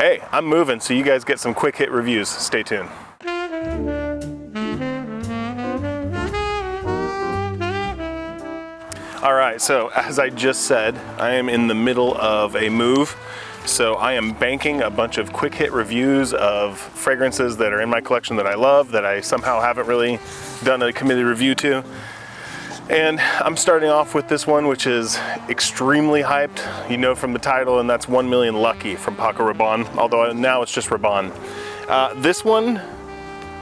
hey, I'm moving, so you guys get some quick hit reviews. Stay tuned. All right, so as I just said, I am in the middle of a move. So I am banking a bunch of quick hit reviews of fragrances that are in my collection that I love, that I somehow haven't really done a committed review to. And I'm starting off with this one, which is extremely hyped, you know from the title, and that's 1 Million Lucky from Paco Rabanne, although now it's just Rabanne. This one,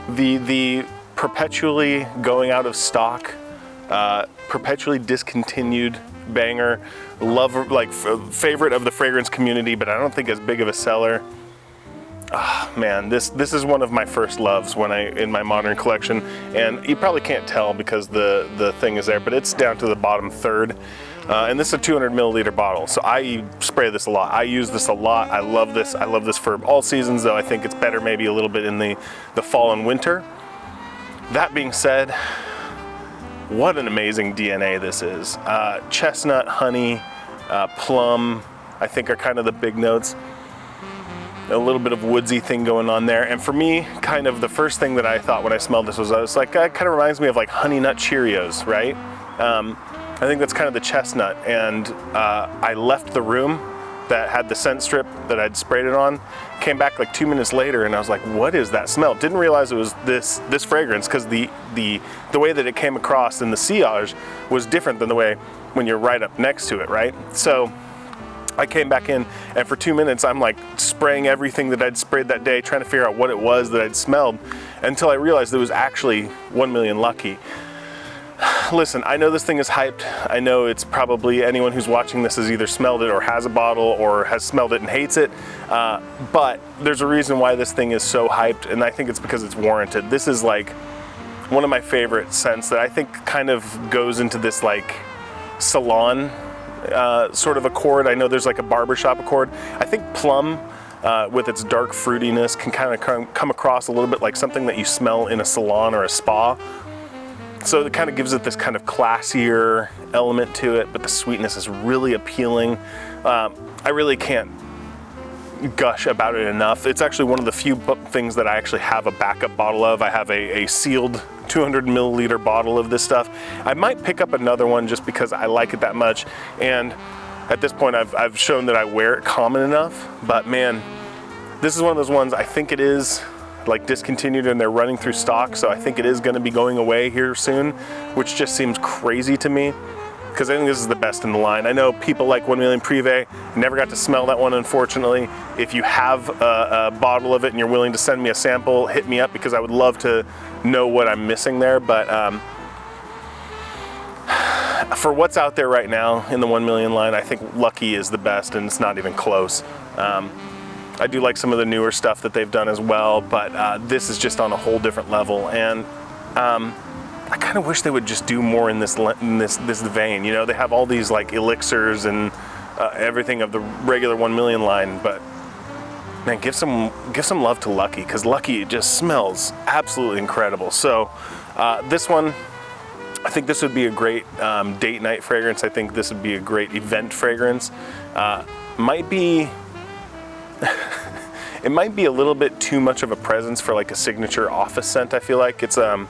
the perpetually going out of stock, perpetually discontinued banger, favorite of the fragrance community, but I don't think as big of a seller. Man, this is one of my first loves in my modern collection, and you probably can't tell because the thing is there, but it's down to the bottom third. And this is a 200 milliliter bottle, so I spray this a lot. I use this a lot. I love this. I love this for all seasons, though I think it's better maybe a little bit in the fall and winter. That being said, what an amazing DNA this is. Chestnut, honey, plum, I think are kind of the big notes. A little bit of woodsy thing going on there. And for me, kind of the first thing that I thought when I smelled this was, I was like, it kind of reminds me of like Honey Nut Cheerios, right? I think that's kind of the chestnut. And I left the room that had the scent strip that I'd sprayed it on, came back like 2 minutes later, and I was like, what is that smell? Didn't realize it was this fragrance, because the way that it came across in the sillage was different than the way when you're right up next to it, right? So I came back in, and for 2 minutes I'm like spraying everything that I'd sprayed that day, trying to figure out what it was that I'd smelled, until I realized it was actually 1 Million Lucky. Listen, I know this thing is hyped. I know it's probably anyone who's watching this has either smelled it or has a bottle or has smelled it and hates it, but there's a reason why this thing is so hyped, and I think it's because it's warranted. This is like one of my favorite scents that I think kind of goes into this like salon sort of accord. I know there's like a barbershop accord. I think plum with its dark fruitiness can kind of come across a little bit like something that you smell in a salon or a spa. So it kind of gives it this kind of classier element to it, but the sweetness is really appealing. I really can't gush about it enough. It's actually one of the few things that I actually have a backup bottle of. I have a sealed 200 milliliter bottle of this stuff. I might pick up another one just because I like it that much. And at this point, I've shown that I wear it common enough, but man, this is one of those ones, I think it is like discontinued and they're running through stock, so I think it is going to be going away here soon, which just seems crazy to me, because I think this is the best in the line. I know people like 1 Million Privé, never got to smell that one, unfortunately. If you have a bottle of it and you're willing to send me a sample, hit me up, because I would love to know what I'm missing there. But for what's out there right now in the 1 Million line, I think Lucky is the best, and it's not even close. I do like some of the newer stuff that they've done as well, but this is just on a whole different level. And I kind of wish they would just do more in this vein. You know, they have all these like elixirs and everything of the regular 1 Million line, but man, give some love to Lucky, because Lucky just smells absolutely incredible. So this one, I think this would be a great date night fragrance. I think this would be a great event fragrance. Might be it might be a little bit too much of a presence for like a signature office scent. I feel like it's a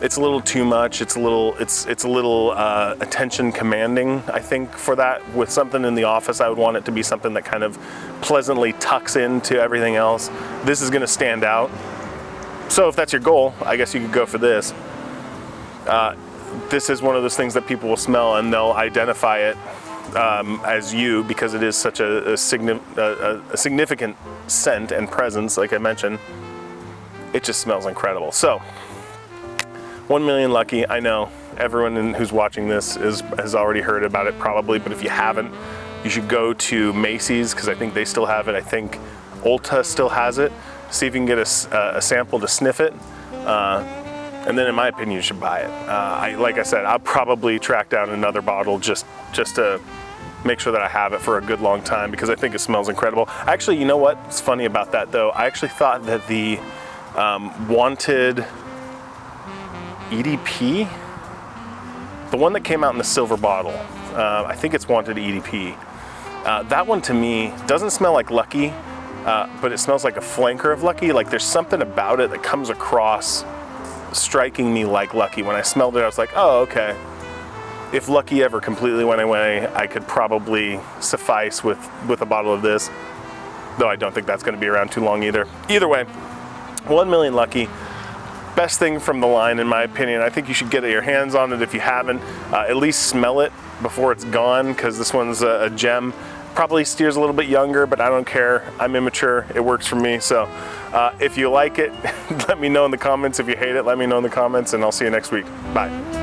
little too much. It's a little attention commanding, I think, for that. With something in the office, I would want it to be something that kind of pleasantly tucks into everything else. This is going to stand out. So if that's your goal, I guess you could go for this. This is one of those things that people will smell and they'll identify it as you, because it is such a significant scent and presence, like I mentioned. It just smells incredible. So 1 Million Lucky, I know everyone who's watching this has already heard about it probably, but if you haven't, you should go to Macy's, because I think they still have it. I think Ulta still has it. See if you can get a sample to sniff it. And then in my opinion, you should buy it. Like I said, I'll probably track down another bottle just to make sure that I have it for a good long time, because I think it smells incredible. Actually, you know what's funny about that though? I actually thought that the Wanted EDP, the one that came out in the silver bottle, I think it's Wanted EDP. That one to me doesn't smell like Lucky, but it smells like a flanker of Lucky. Like there's something about it that comes across striking me like Lucky. When I smelled it, I was like, oh, okay. If Lucky ever completely went away, I could probably suffice with a bottle of this, though I don't think that's going to be around too long either. Either way, 1 million Lucky. Best thing from the line, in my opinion. I think you should get your hands on it if you haven't. At least smell it before it's gone, because this one's a gem. Probably steers a little bit younger, but I don't care. I'm immature. It works for me. So if you like it, let me know in the comments. If you hate it, let me know in the comments, and I'll see you next week. Bye.